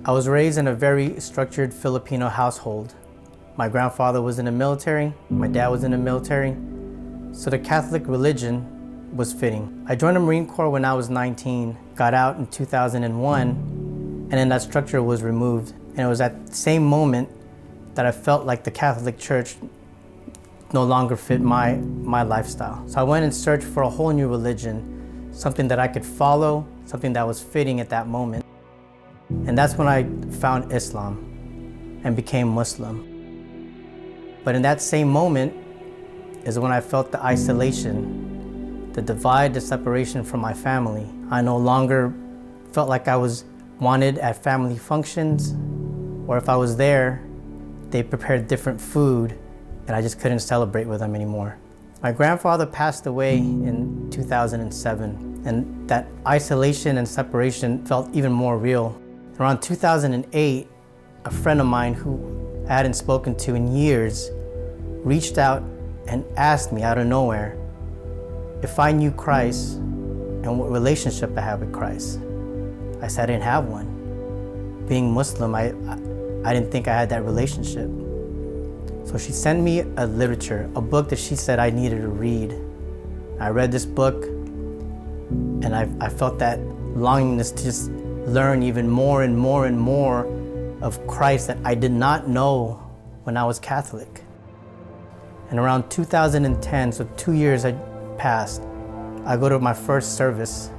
I was raised in a very structured Filipino household. My grandfather was in the military, my dad was in the military, so the Catholic religion was fitting. I joined the Marine Corps when I was 19, got out in 2001, and then that structure was removed. And it was at the same moment that I felt like the Catholic Church no longer fit my lifestyle. So I went and searched for a whole new religion, something that I could follow, something that was fitting at that moment. And that's when I found Islam and became Muslim. But in that same moment is when I felt the isolation, the divide, the separation from my family. I no longer felt like I was wanted at family functions, or if I was there, they prepared different food and I just couldn't celebrate with them anymore. My grandfather passed away in 2007, and that isolation and separation felt even more real. Around 2008, a friend of mine who I hadn't spoken to in years reached out and asked me out of nowhere if I knew Christ and what relationship I had with Christ. I said I didn't have one. Being Muslim, I didn't think I had that relationship. So she sent me a literature, a book that she said I needed to read. I read this book and I felt that longingness to just learn even more and more and more of Christ that I did not know when I was Catholic. And around 2010, so 2 years had passed, I go to my first service.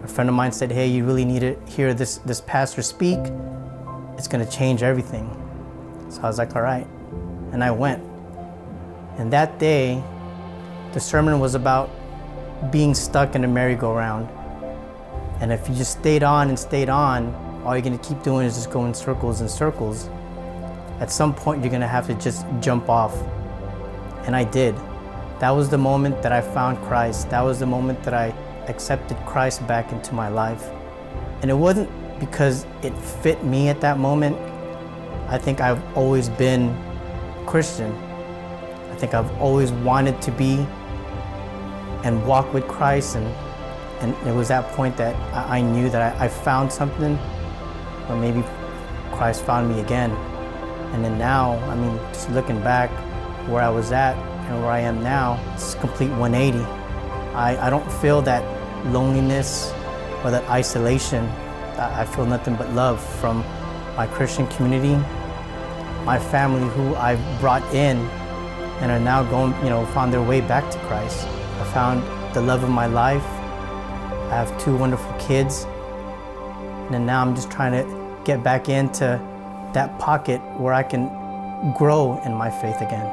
A friend of mine said, hey, you really need to hear this pastor speak. It's gonna change everything. So I was like, all right. And I went. And that day, the sermon was about being stuck in a merry-go-round. And if you just stayed on and stayed on, all you're gonna keep doing is just go in circles and circles. At some point, you're gonna have to just jump off. And I did. That was the moment that I found Christ. That was the moment that I accepted Christ back into my life. And it wasn't because it fit me at that moment. I think I've always been Christian. I think I've always wanted to be and walk with Christ, and it was that point that I knew that I found something, or maybe Christ found me again. And then now, I mean, just looking back where I was at and where I am now, it's a complete 180. I don't feel that loneliness or that isolation. I feel nothing but love from my Christian community, my family who I brought in and are now going, found their way back to Christ. I found the love of my life. I have 2 wonderful kids. And then now I'm just trying to get back into that pocket where I can grow in my faith again.